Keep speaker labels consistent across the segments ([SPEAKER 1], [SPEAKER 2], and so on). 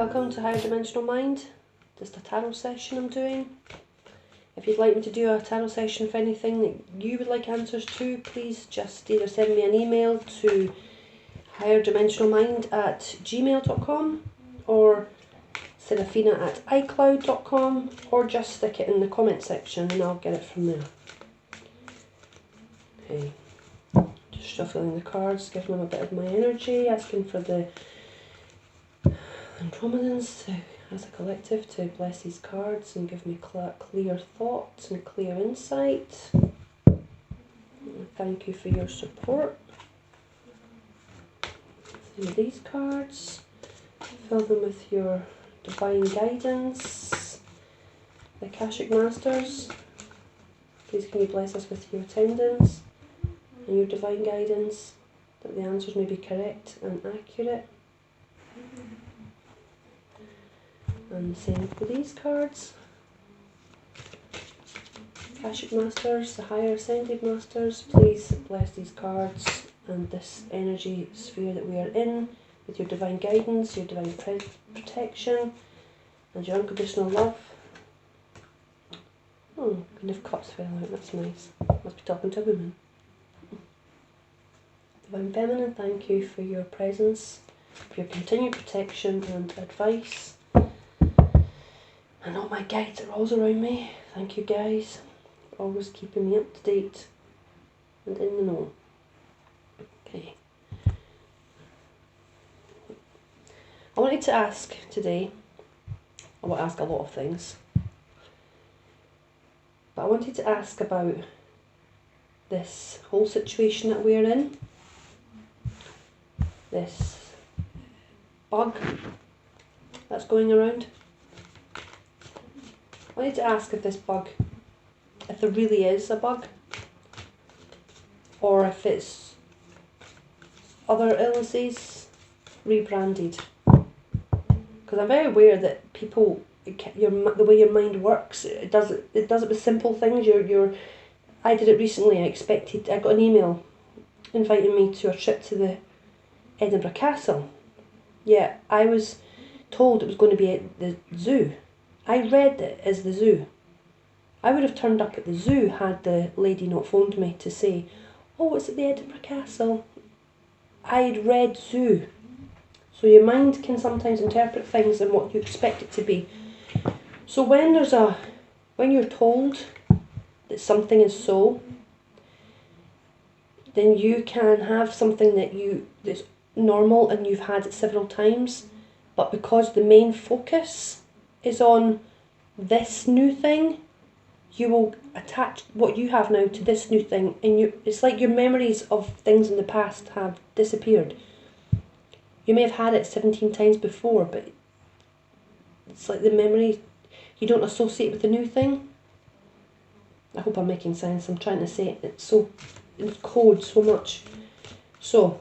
[SPEAKER 1] Welcome to Higher Dimensional Mind. Just a tarot session I'm doing. If you'd like me to do a tarot session for anything that you would like answers to, please just either send me an email to higherdimensionalmind@gmail.com or serafina@icloud.com, or just stick it in the comment section and I'll get it from there. Okay, just shuffling the cards, giving them a bit of my energy, asking for the Andromedans as a collective to bless these cards and give me clear thoughts and clear insight. Thank you for your support. Same with these cards. Fill them with your divine guidance. The Akashic Masters, please can you bless us with your attendance and your divine guidance, that the answers may be correct and accurate. And the same for these cards. Akashic Masters, the Higher Ascended Masters, please bless these cards and this energy sphere that we are in with your divine guidance, your divine protection, and your unconditional love. Oh, Queen of Cups fell out, that's nice. Must be talking to a woman. Divine Feminine, thank you for your presence, for your continued protection and advice. And all my guides are always around me. Thank you guys for always keeping me up to date and in the know. Okay. I wanted to ask today, I want to ask a lot of things, but I wanted to ask about this whole situation that we're in. This bug that's going around. I wanted to ask if this bug, if there really is a bug, or if it's other illnesses rebranded. Because I'm very aware that people, the way your mind works, it does it with simple things. I did it recently. I got an email inviting me to a trip to the Edinburgh Castle. Yeah, I was told it was going to be at the zoo. I read it as the zoo. I would have turned up at the zoo had the lady not phoned me to say, oh, it's at the Edinburgh Castle. I'd read zoo. So your mind can sometimes interpret things in what you expect it to be. So when you're told that something is so, then you can have something that's normal and you've had it several times, but because the main focus is on this new thing, you will attach what you have now to this new thing, and it's like your memories of things in the past have disappeared. You may have had it 17 times before, but it's like the memory, you don't associate with the new thing. I hope I'm making sense. I'm trying to say it. It's so in code so much. So,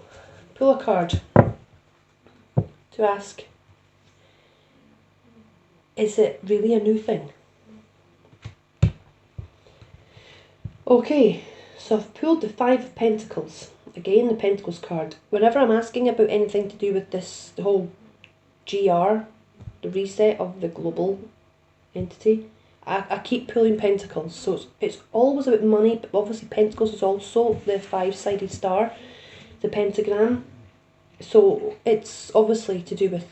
[SPEAKER 1] pull a card to ask, is it really a new thing? Okay, so I've pulled the Five of Pentacles. Again, the Pentacles card. Whenever I'm asking about anything to do with this, the whole GR, the reset of the global entity, I keep pulling Pentacles. So it's always about money, but obviously Pentacles is also the five-sided star, the pentagram. So it's obviously to do with,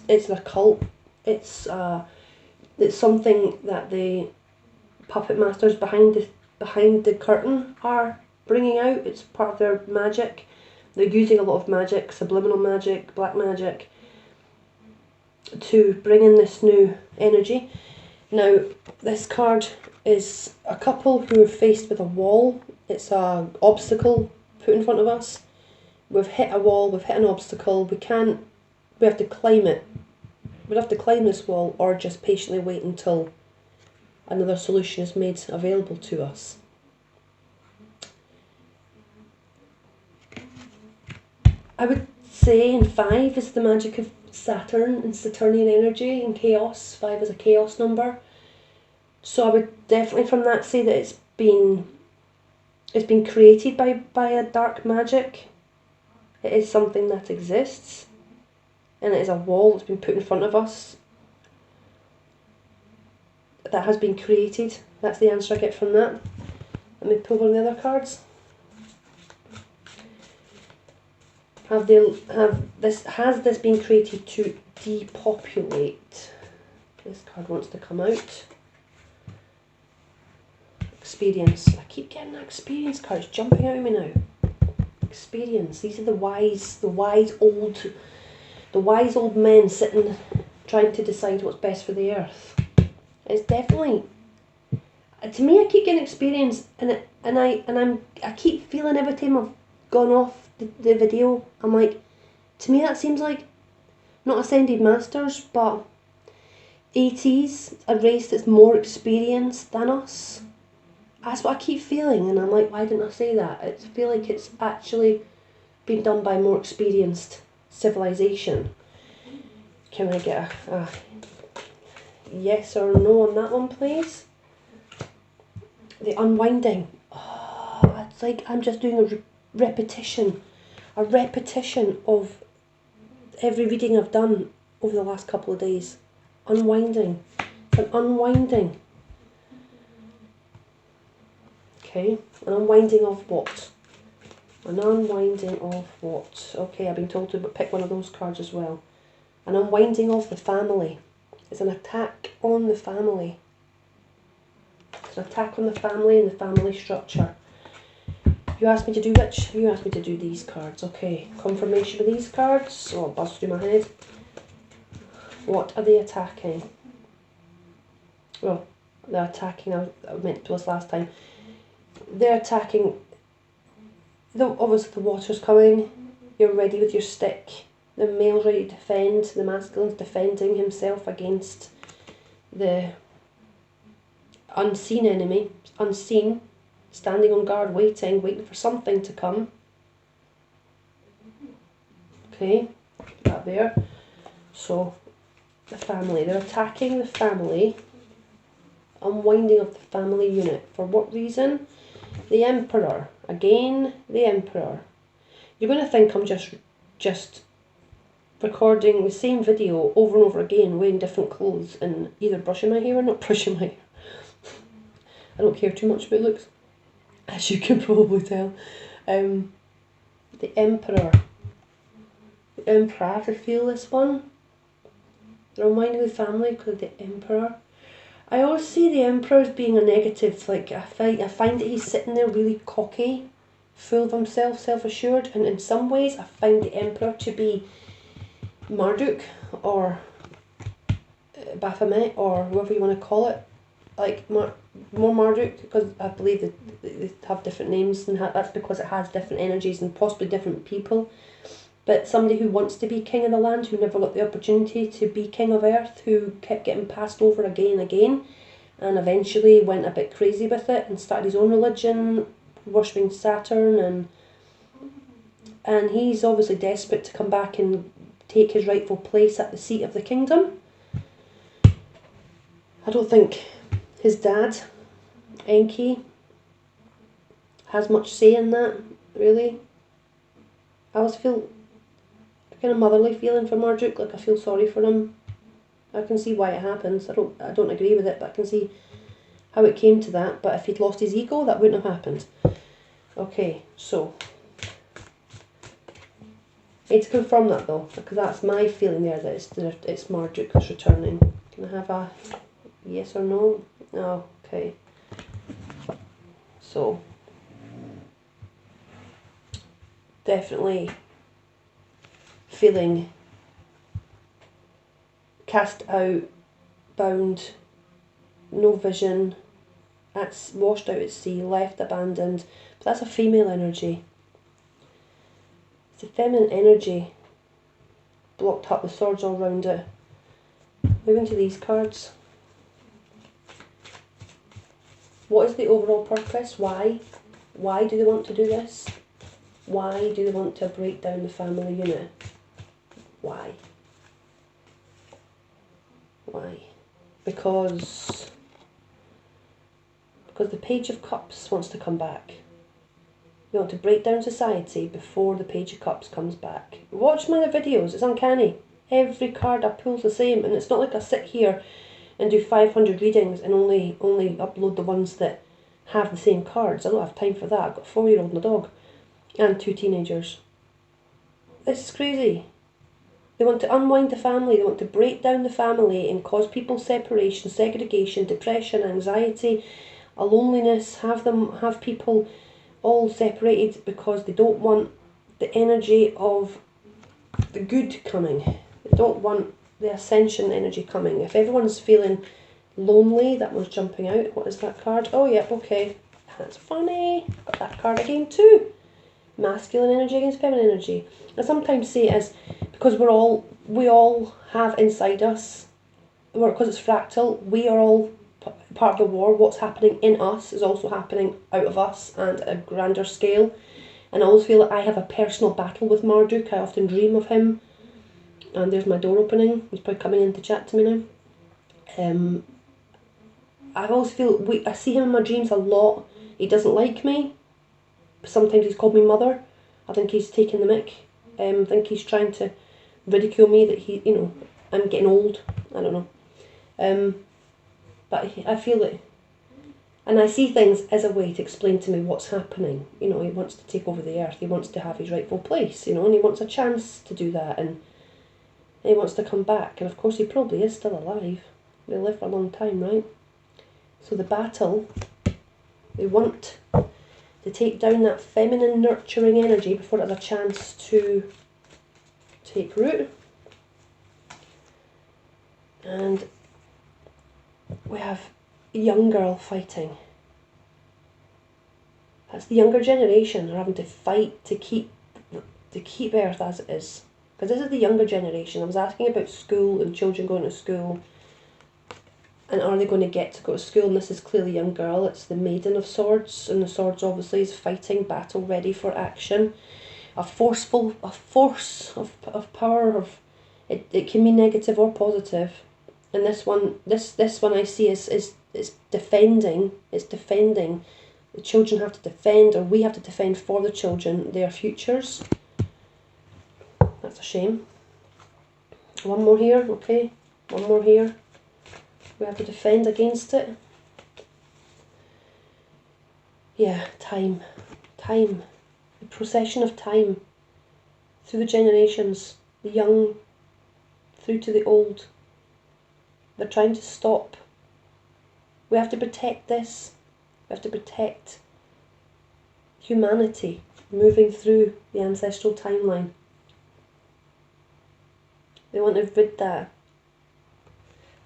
[SPEAKER 1] it's an occult. It's something that the puppet masters behind the curtain are bringing out. It's part of their magic. They're using a lot of magic, subliminal magic, black magic, to bring in this new energy. Now, this card is a couple who are faced with a wall. It's an obstacle put in front of us. We've hit a wall, we've hit an obstacle, we have to climb it. We'd have to climb this wall or just patiently wait until another solution is made available to us. I would say in 5 is the magic of Saturn and Saturnian energy and chaos. 5 is a chaos number. So I would definitely from that say that it's been created by a dark magic. It is something that exists. and it is a wall that's been put in front of us that has been created. That's the answer I get from that. Let me pull one of the other cards. Has this been created to depopulate? This card wants to come out. Experience. I keep getting that experience cards jumping out of me now. Experience. These are the wise old men sitting trying to decide what's best for the earth. It's definitely, to me, I keep getting experience, and I keep feeling every time I've gone off the video, I'm like, to me that seems like not ascended masters, but ATs, a race that's more experienced than us. That's what I keep feeling, and I'm like, why didn't I say that? I feel like it's actually been done by more experienced civilization. Can I get a yes or no on that one, please? The unwinding. Oh, it's like I'm just doing a repetition of every reading I've done over the last couple of days. Unwinding. An unwinding. Okay, an unwinding of what? An unwinding of what? Okay, I've been told to pick one of those cards as well. An unwinding of the family. It's an attack on the family. It's an attack on the family and the family structure. You asked me to do which? You asked me to do these cards. Okay, confirmation of these cards. Oh, it buzzed through my head. What are they attacking? Well, they're attacking, I meant to us last time. They're attacking, obviously the water's coming, you're ready with your stick. The male's ready to defend, the masculine's defending himself against the unseen enemy, unseen, standing on guard, waiting for something to come. Okay, put that there. So, the family, they're attacking the family, unwinding of the family unit. For what reason? The Emperor. Again, the Emperor. You're going to think I'm just recording the same video over and over again, wearing different clothes and either brushing my hair or not brushing my hair. I don't care too much about looks, as you can probably tell. The Emperor. The Emperor. I have to feel this one. They're reminding the family because of the Emperor. I always see the Emperor as being a negative. Like I find that he's sitting there really cocky, full of himself, self-assured, and in some ways I find the Emperor to be Marduk or Baphomet or whoever you want to call it. Like more Marduk, because I believe that they have different names, and that's because it has different energies and possibly different people. But somebody who wants to be king of the land, who never got the opportunity to be king of earth, who kept getting passed over again and again, and eventually went a bit crazy with it and started his own religion, worshipping Saturn, and he's obviously desperate to come back and take his rightful place at the seat of the kingdom. I don't think his dad, Enki, has much say in that, really. I always feel kind of motherly feeling for Marduk, like I feel sorry for him. I can see why it happens. I don't agree with it, but I can see how it came to that. But if he'd lost his ego, that wouldn't have happened. Okay, so I need to confirm that though, because that's my feeling there, that it's Marduk that's returning. Can I have a yes or no? Oh, okay. So definitely feeling cast out, bound, no vision, washed out at sea, left abandoned. But that's a female energy. It's a feminine energy, blocked up with swords all around it. Moving to these cards. What is the overall purpose? Why? Why do they want to do this? Why do they want to break down the family unit? Why? Why? Because the Page of Cups wants to come back. They want to break down society before the Page of Cups comes back. Watch my other videos, it's uncanny. Every card I pull's the same, and it's not like I sit here and do 500 readings and only upload the ones that have the same cards. I don't have time for that. I've got a 4-year-old and a dog, and 2 teenagers. This is crazy. They want to unwind the family, they want to break down the family and cause people separation, segregation, depression, anxiety, a loneliness, have people all separated because they don't want the energy of the good coming. They don't want the ascension energy coming. If everyone's feeling lonely, that one's jumping out. What is that card? Oh yeah, okay. That's funny. Got that card again too. Masculine energy against feminine energy. I sometimes see it as, because we all have inside us, because it's fractal, we are all part of the war. What's happening in us is also happening out of us and at a grander scale. And I always feel that I have a personal battle with Marduk. I often dream of him. And there's my door opening. He's probably coming in to chat to me now. I always feel, I see him in my dreams a lot. He doesn't like me. Sometimes he's called me mother. I think he's taking the mick. I think he's trying to ridicule me that I'm getting old. I don't know. But I feel it. And I see things as a way to explain to me what's happening. He wants to take over the earth. He wants to have his rightful place, and he wants a chance to do that. And he wants to come back. And of course he probably is still alive. They live for a long time, right? So the battle, they want to take down that feminine nurturing energy before it has a chance to take root. And we have a young girl fighting. That's the younger generation are having to fight to keep Earth as it is. Because this is the younger generation. I was asking about school and children going to school. And are they going to get to go to school? And this is clearly a young girl. It's the Maiden of Swords. And the Swords obviously is fighting, battle, ready for action. A force of power. It can be negative or positive. And this one I see is defending. It's defending. The children have to defend, or we have to defend for the children, their futures. That's a shame. One more here, okay. One more here. We have to defend against it. Yeah, time. Time. The procession of time. Through the generations. The young through to the old. They're trying to stop. We have to protect this. We have to protect humanity moving through the ancestral timeline. They want to rid that.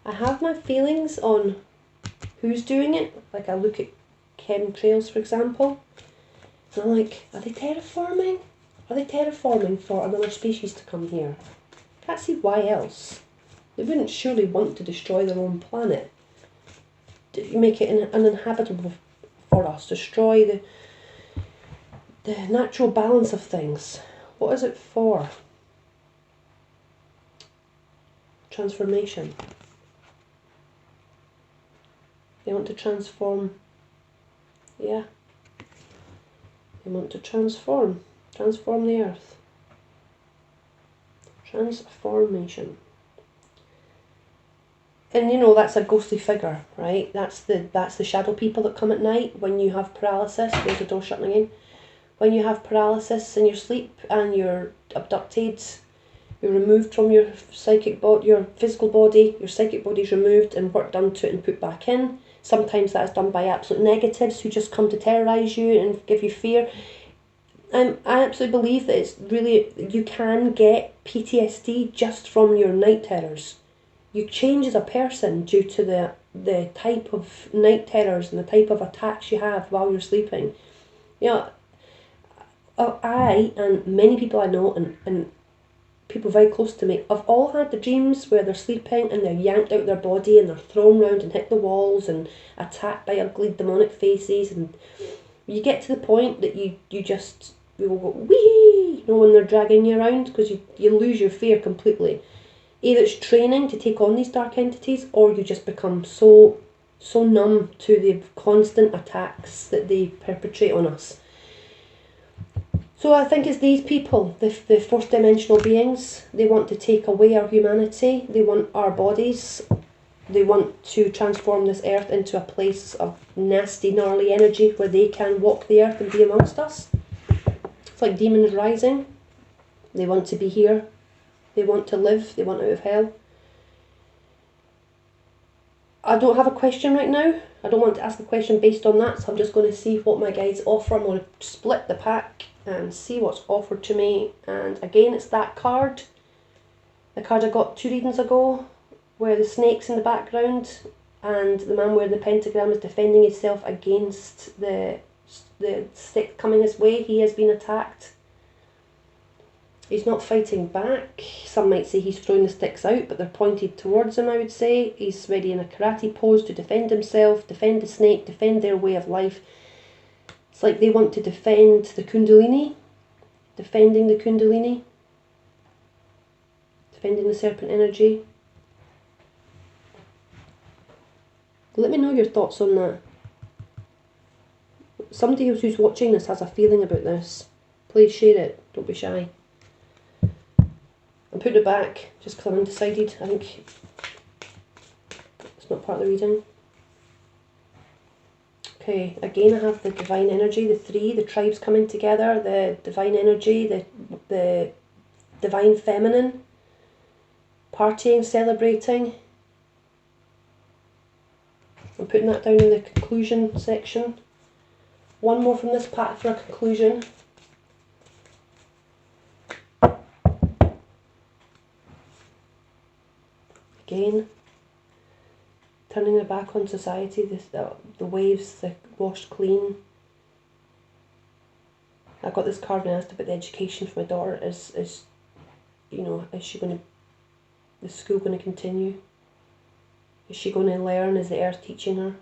[SPEAKER 1] I have my feelings on who's doing it. Like I look at chemtrails, for example, and I'm like, are they terraforming? Are they terraforming for another species to come here? Can't see why else. They wouldn't surely want to destroy their own planet. Make it uninhabitable for us. Destroy the natural balance of things. What is it for? Transformation. They want to transform. Yeah. They want to transform. Transform the earth. Transformation. And that's a ghostly figure, right? That's the shadow people that come at night when you have paralysis. There's the door shutting again. When you have paralysis in your sleep and you're abducted, you're removed from your your physical body, your psychic body is removed and work done to it and put back in. Sometimes that is done by absolute negatives who just come to terrorise you and give you fear. I absolutely believe that it's really, you can get PTSD just from your night terrors. You change as a person due to the type of night terrors and the type of attacks you have while you're sleeping. I and many people I know and people very close to me have all had the dreams where they're sleeping and they're yanked out of their body and they're thrown round and hit the walls and attacked by ugly demonic faces, and you get to the point that you will go wee, when they're dragging you around, because you lose your fear completely. Either it's training to take on these dark entities, or you just become so numb to the constant attacks that they perpetrate on us. So I think it's these people, the fourth dimensional beings. They want to take away our humanity. They want our bodies. They want to transform this earth into a place of nasty, gnarly energy where they can walk the earth and be amongst us. It's like demons rising. They want to be here. They want to live. They want out of hell. I don't have a question right now. I don't want to ask a question based on that, so I'm just going to see what my guides offer. I'm going to split the pack and see what's offered to me. And again, it's that card. The card I got 2 readings ago, where the snake's in the background and the man wearing the pentagram is defending himself against the stick coming his way. He has been attacked. He's not fighting back. Some might say he's throwing the sticks out, but they're pointed towards him, I would say. He's ready in a karate pose to defend himself, defend the snake, defend their way of life. It's like they want to defend the kundalini, defending the kundalini, defending the serpent energy. Let me know your thoughts on that. Somebody who's watching this has a feeling about this. Please share it. Don't be shy. I'm putting it back just because I'm undecided. I think it's not part of the reading. Okay, again I have the divine energy, the 3, the tribes coming together, the divine energy, the divine feminine, partying, celebrating. I'm putting that down in the conclusion section. One more from this pack for a conclusion. Again, turning their back on society, the waves, the washed clean. I got this card when I asked about the education for my daughter. Is she going to, is school going to continue? Is she going to learn? Is the earth teaching her?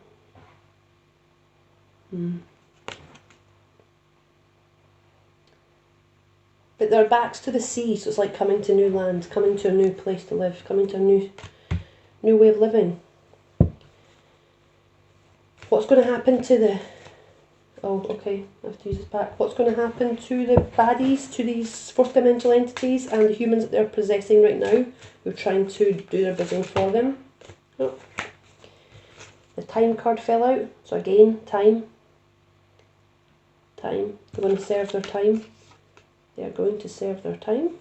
[SPEAKER 1] But their backs to the sea, so it's like coming to new land, coming to a new place to live, coming to a new way of living. What's going to happen to the... Oh, okay, I have to use this back. What's going to happen to the baddies, to these fourth dimensional entities and the humans that they're possessing right now, who are trying to do their bidding for them? Oh. The time card fell out, so again, time. They're going to serve their time. They are going to serve their time.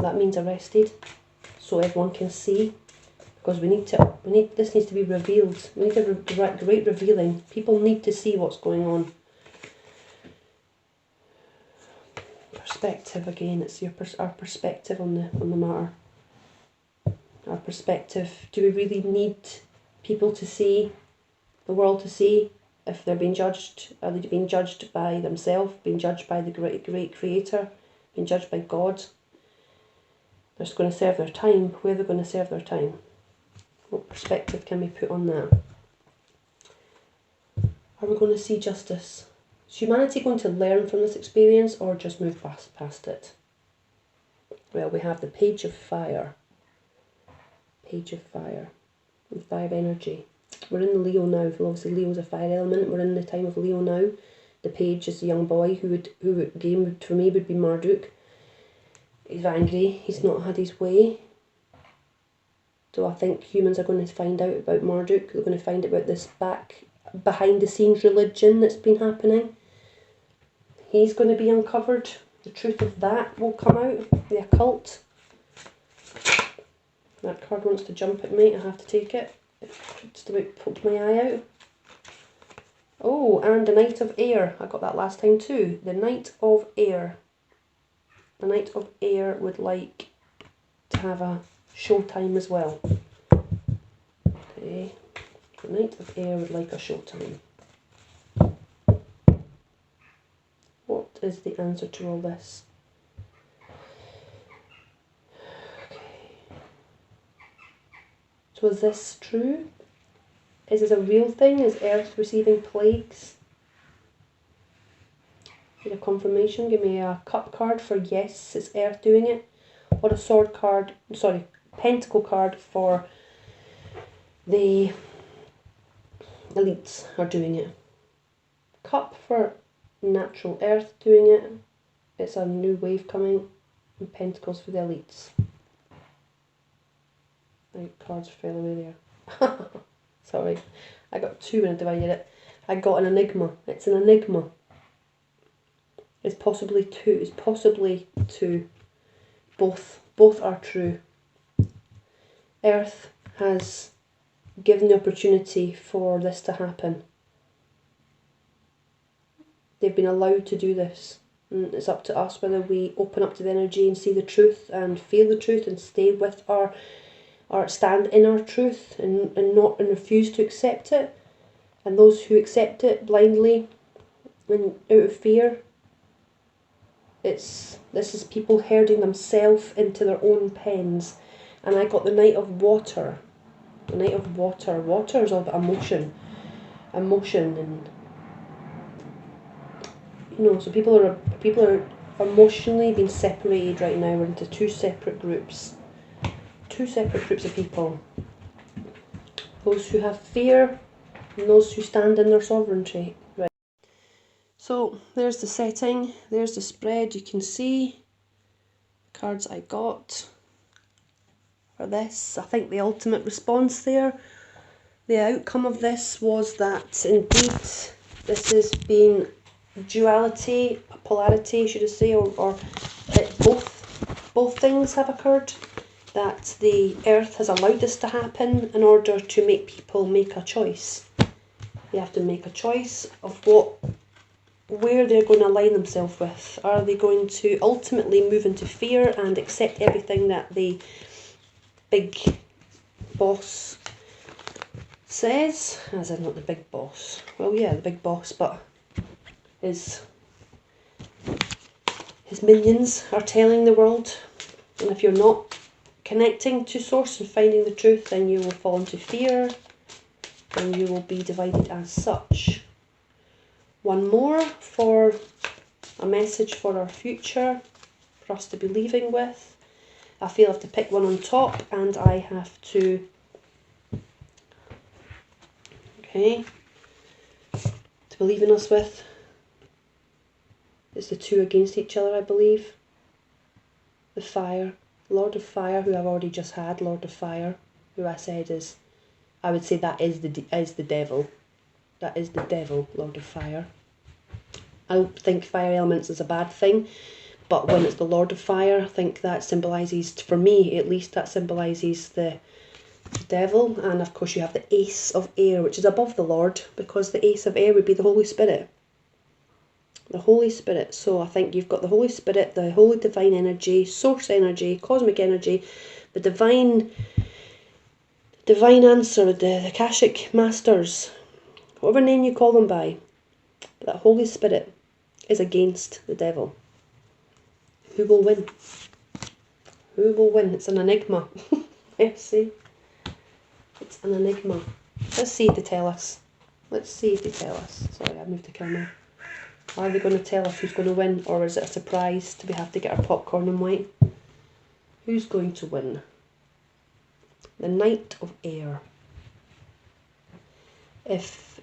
[SPEAKER 1] That means arrested, so everyone can see. Because this needs to be revealed. We need a great revealing. People need to see what's going on. Perspective again. It's our perspective on the matter. Our perspective. Do we really need people to see, the world to see, if they're being judged? Are they being judged by themselves? Being judged by the great Creator? Being judged by God? They're just going to serve their time. Where are they going to serve their time? What perspective can we put on that? Are we going to see justice? Is humanity going to learn from this experience or just move past it? Well, we have the Page of Fire. Page of Fire. And 5 energy. We're in the Leo now. Obviously Leo's a fire element. We're in the time of Leo now. The Page is a young boy who again for me would be Marduk. He's angry. He's not had his way. So I think humans are going to find out about Marduk. They're going to find out about this behind the scenes religion that's been happening. He's going to be uncovered. The truth of that will come out. The occult. That card wants to jump at me. I have to take it. It just about poked my eye out. Oh, and the Knight of Air. I got that last time too. The Knight of Air. The Knight of Air would like to have a showtime as well. Okay. The Knight of Air would like a showtime. What is the answer to all this? Okay. So is this true? Is this a real thing? Is Earth receiving plagues? Need a confirmation. Give me a cup card for yes, it's Earth doing it. Or a sword card, sorry, pentacle card for the elites are doing it. Cup for natural earth doing it. It's a new wave coming. And Pentacles for the elites. Right, cards fell away there. Sorry, I got two when I divided it. I got an enigma. It's an enigma. It's possibly two. It's possibly two. Both are true. Earth has given the opportunity for this to happen. They've been allowed to do this. And it's up to us whether we open up to the energy and see the truth and feel the truth and stay with our stand in our truth and refuse to accept it. And those who accept it blindly and out of fear, this is people herding themselves into their own pens. And I got the Knight of Water. The Knight of Water. Water is all about emotion. Emotion and so people are emotionally being separated right now. We're into two separate groups. Two separate groups of people. Those who have fear and those who stand in their sovereignty. Right. So there's the setting, there's the spread. You can see the cards I got for this. I think the ultimate response there, the outcome of this was that indeed this has been duality, a polarity should I say, or both things have occurred. That the earth has allowed this to happen in order to make people make a choice. They have to make a choice of where they're going to align themselves with. Are they going to ultimately move into fear and accept everything that the big boss says? As in not the big boss. Well, yeah, the big boss, but his minions are telling the world. And if you're not connecting to source and finding the truth, then you will fall into fear and you will be divided as such. One more for a message for our future, for us to be leaving with. I feel I have to pick one on top and I have to, to be leaving us with. It's the two against each other, I believe. The fire. Lord of Fire, who I've already just had, Lord of Fire, who I said is, I would say that is the devil. That is the devil, Lord of Fire. I don't think fire elements is a bad thing, but when it's the Lord of Fire, I think that symbolises, for me at least, that symbolises the devil. And of course you have the Ace of Air, which is above the Lord, because the Ace of Air would be the Holy Spirit. The Holy Spirit. So I think you've got the Holy Spirit, the Holy Divine Energy, Source Energy, Cosmic Energy, the Divine Answer, the Akashic Masters, whatever name you call them by. That Holy Spirit is against the devil. Who will win? Who will win? It's an enigma. Let's see. It's an enigma. Let's see if they tell us. Let's see if they tell us. Sorry, I moved the camera. Are they going to tell us who's going to win, or is it a surprise? Do we have to get our popcorn and wait? Who's going to win? The Knight of Air. If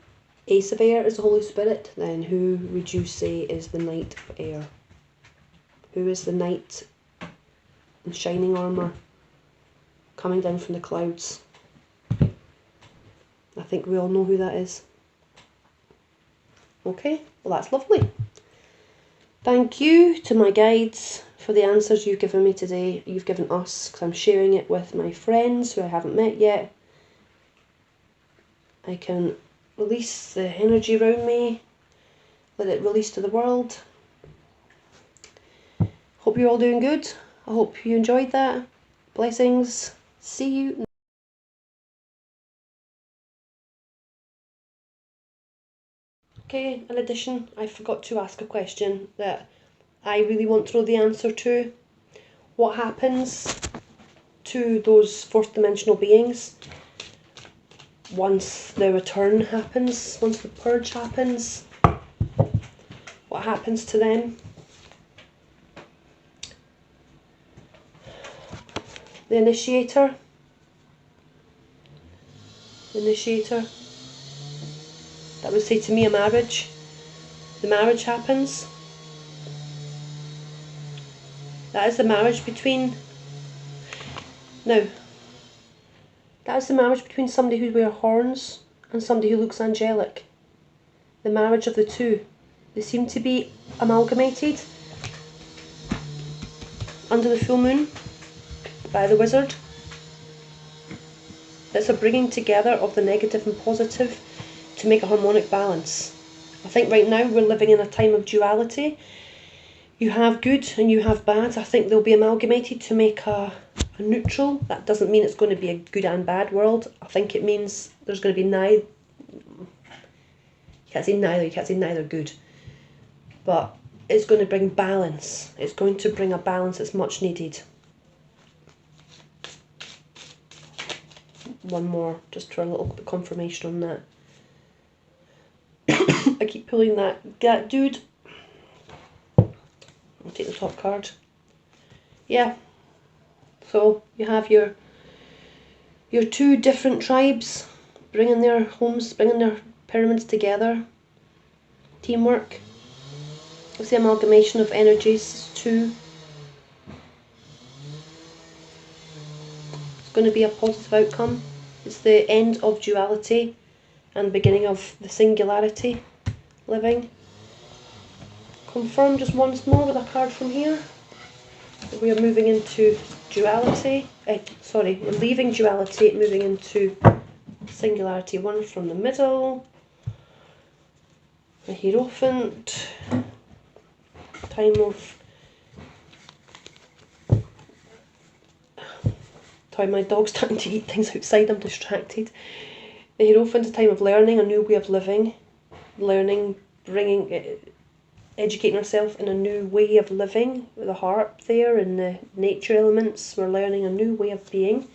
[SPEAKER 1] Ace of Air is the Holy Spirit, then who would you say is the Knight of Air? Who is the knight in shining armour coming down from the clouds? I think we all know who that is. Okay, well that's lovely. Thank you to my guides for the answers you've given me today, you've given us, because I'm sharing it with my friends who I haven't met yet. I can release the energy around me, let it release to the world. Hope you're all doing good. I hope you enjoyed that. Blessings. See you. Okay, in addition, I forgot to ask a question that I really want to know the answer to. What happens to those fourth dimensional beings once the return happens, once the purge happens? What happens to them? The initiator. The initiator. That would say to me a marriage. the marriage happens. That is the marriage between... Now, that is the marriage between somebody who wears horns and somebody who looks angelic. The marriage of the two. They seem to be amalgamated under the full moon by the wizard. It's a bringing together of the negative and positive to make a harmonic balance. I think right now we're living in a time of duality. You have good and you have bad. I think they'll be amalgamated to make a neutral. That doesn't mean it's going to be a good and bad world. I think it means there's going to be neither. You can't say neither good. But it's going to bring balance. It's going to bring a balance that's much needed. One more, just for a little bit of confirmation on that. I keep pulling that dude. I'll take the top card. Yeah. So you have your two different tribes bringing their homes, bringing their pyramids together. Teamwork. It's the amalgamation of energies too. It's going to be a positive outcome. It's the end of duality and beginning of the singularity living. Confirm just once more with a card from here. We are moving into duality. We're leaving duality, moving into singularity. One from the middle. The Hierophant. Time of... Sorry, my dog's starting to eat things outside, I'm distracted. The Hierophant is a time of learning, a new way of living. Learning, educating ourselves in a new way of living. With the harp there and the nature elements, we're learning a new way of being.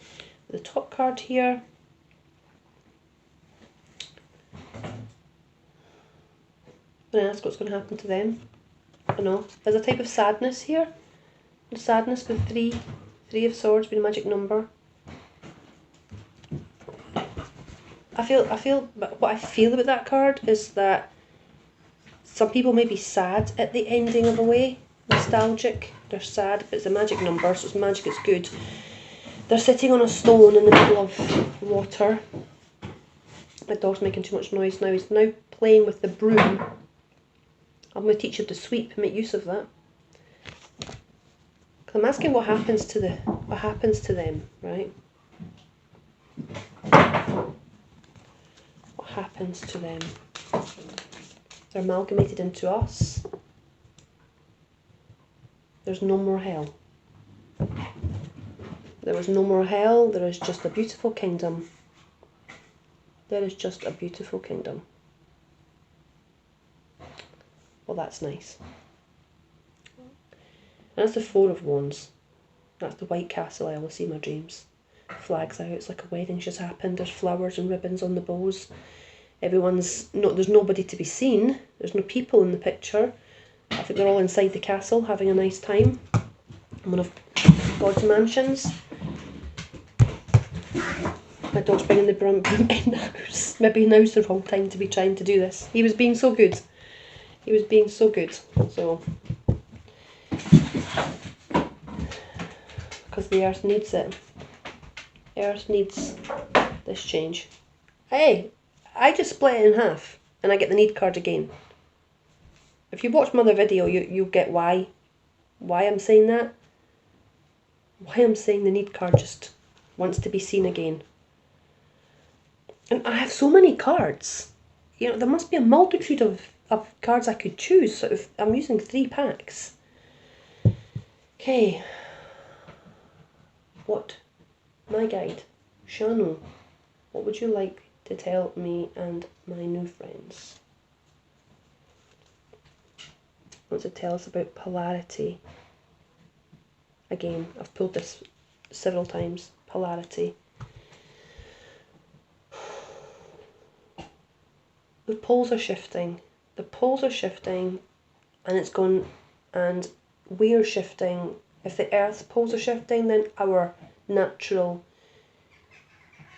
[SPEAKER 1] The top card here. I'm going to ask what's going to happen to them. I know. There's a type of sadness here. Sadness with three of swords being a magic number. What I feel about that card is that some people may be sad at the ending of a way. Nostalgic. They're sad, but it's a magic number, so it's magic, it's good. They're sitting on a stone in the middle of water. My dog's making too much noise now. He's now playing with the broom. I'm going to teach him to sweep and make use of that. I'm asking what happens to them, right? What happens to them? They're amalgamated into us. There's no more hell. There is no more hell. There is just a beautiful kingdom. There is just a beautiful kingdom. Well, that's nice. And that's the Four of Wands. That's the White Castle I always see in my dreams. Flags out, it's like a wedding's just happened. There's flowers and ribbons on the bows. There's nobody to be seen. There's no people in the picture. I think they're all inside the castle having a nice time. One of God's mansions. My dog's bringing the broom in the house. Maybe now's the wrong time to be trying to do this. He was being so good. He was being so good. So... because the earth needs it. The earth needs this change. Hey, I just split it in half and I get the need card again. If you watch my other video, you'll get why I'm saying that. Why I'm saying the need card just wants to be seen again. And I have so many cards. You know, there must be a multitude of cards I could choose. So if I'm using 3 packs. Okay. What? My guide. Shano. What would you like to tell me and my new friends? Want to tell us about polarity. Again, I've pulled this several times. Polarity. The poles are shifting. The poles are shifting and it's going, and we're shifting. If the Earth's poles are shifting, then our natural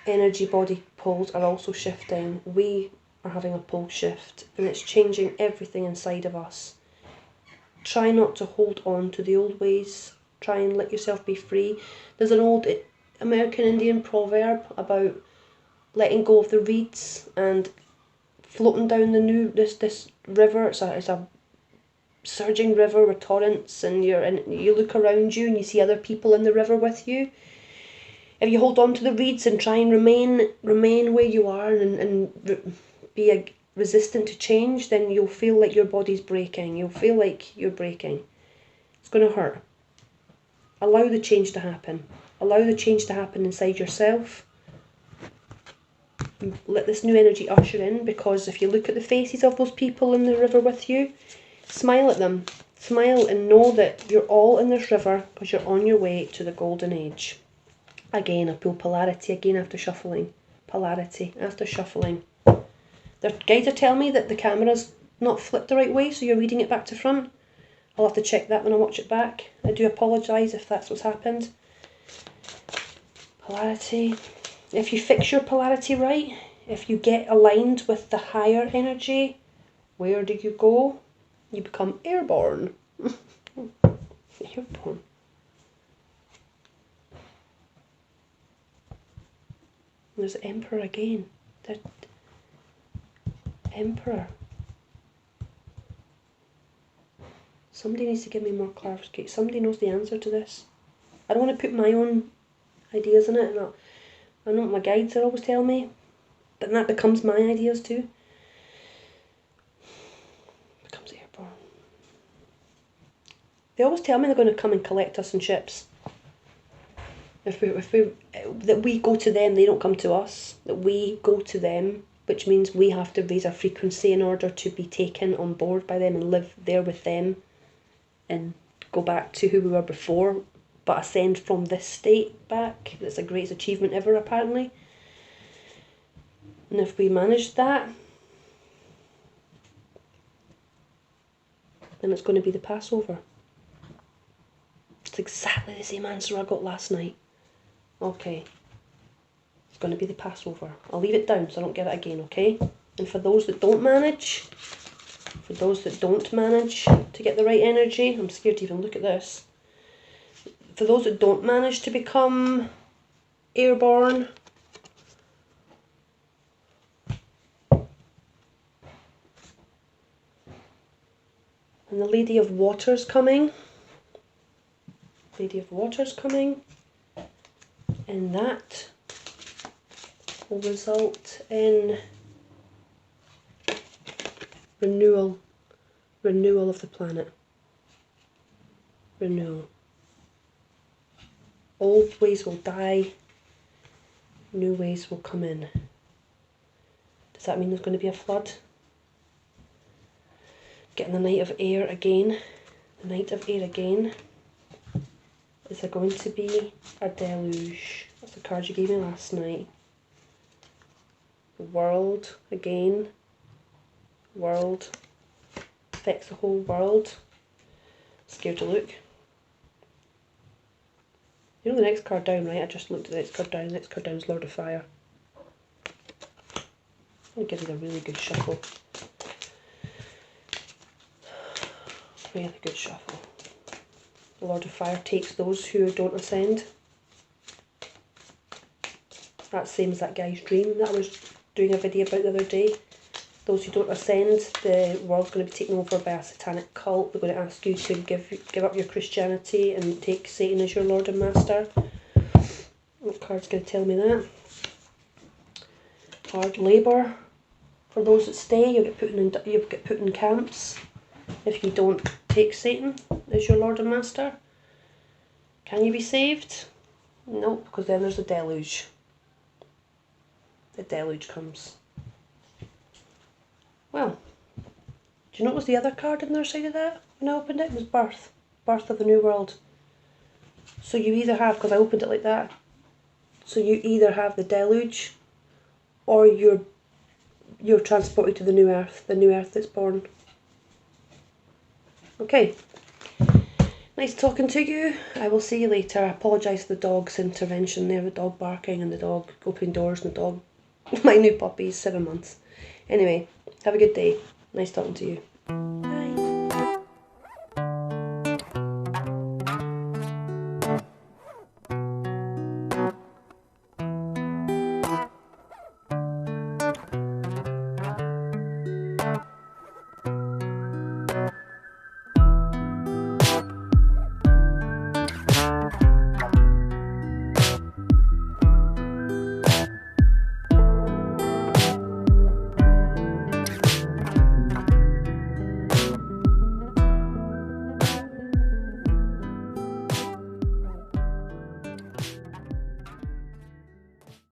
[SPEAKER 1] energy body poles are also shifting. We are having a pole shift, and it's changing everything inside of us. Try not to hold on to the old ways. Try and let yourself be free. There's an old American Indian proverb about letting go of the reeds and floating down this river. It's a surging river with torrents, and you look around you and you see other people in the river with you. If you hold on to the reeds and try and remain where you are and be resistant to change, then you'll feel like your body's breaking. You'll feel like you're breaking. It's going to hurt. Allow the change to happen. Allow the change to happen inside yourself. Let this new energy usher in, because if you look at the faces of those people in the river with you, smile at them. Smile and know that you're all in this river because you're on your way to the golden age. Again, I pull polarity again after shuffling. Polarity after shuffling. The guides are telling me that the camera's not flipped the right way, so you're reading it back to front. I'll have to check that when I watch it back. I do apologise if that's what's happened. Polarity. If you fix your polarity right, if you get aligned with the higher energy, where do you go? You become airborne. Airborne. There's the Emperor again. The Emperor. Somebody needs to give me more clarification. Somebody knows the answer to this. I don't want to put my own ideas in it. I know what my guides are always telling me, but that becomes my ideas too. Becomes airborne. They always tell me they're going to come and collect us in ships. That we go to them, they don't come to us. That we go to them, which means we have to raise our frequency in order to be taken on board by them and live there with them and go back to who we were before, but ascend from this state back. That's the greatest achievement ever, apparently. And if we manage that, then it's going to be the Passover. It's exactly the same answer I got last night. Okay. It's going to be the Passover. I'll leave it down so I don't get it again, okay? And for those that don't manage, to get the right energy, I'm scared to even look at this. For those that don't manage to become airborne, and the Lady of Water's coming. Lady of Water's coming. And that will result in renewal of the planet. Renewal. Old ways will die, new ways will come in. Does that mean there's going to be a flood? Getting the Knight of Air again. The Knight of Air again. Is there going to be a deluge? That's the card you gave me last night. The World again. World. Affects the whole world. Scared to look. You know the next card down, right? I just looked at the next card down. The next card down is Lord of Fire. I'm going to give it a really good shuffle. Really good shuffle. The Lord of Fire takes those who don't ascend. That's the same as that guy's dream that I was doing a video about the other day. Those who don't ascend, the world's going to be taken over by a satanic cult. They're going to ask you to give up your Christianity and take Satan as your Lord and Master. What card's going to tell me that? Hard labour. For those that stay, you'll get put in camps if you don't take Satan as your Lord and Master. Can you be saved? Nope, because then there's a deluge. The deluge comes. Well, do you know what was the other card on the other side of that when I opened it? It was birth. Birth of the new world. So you either have, because I opened it like that, so you either have the deluge or you're transported to the new earth that's born. Okay. Nice talking to you. I will see you later. I apologise for the dog's intervention there, the dog barking and the dog opening doors and the dog, my new puppy, 7 months. Anyway, have a good day. Nice talking to you.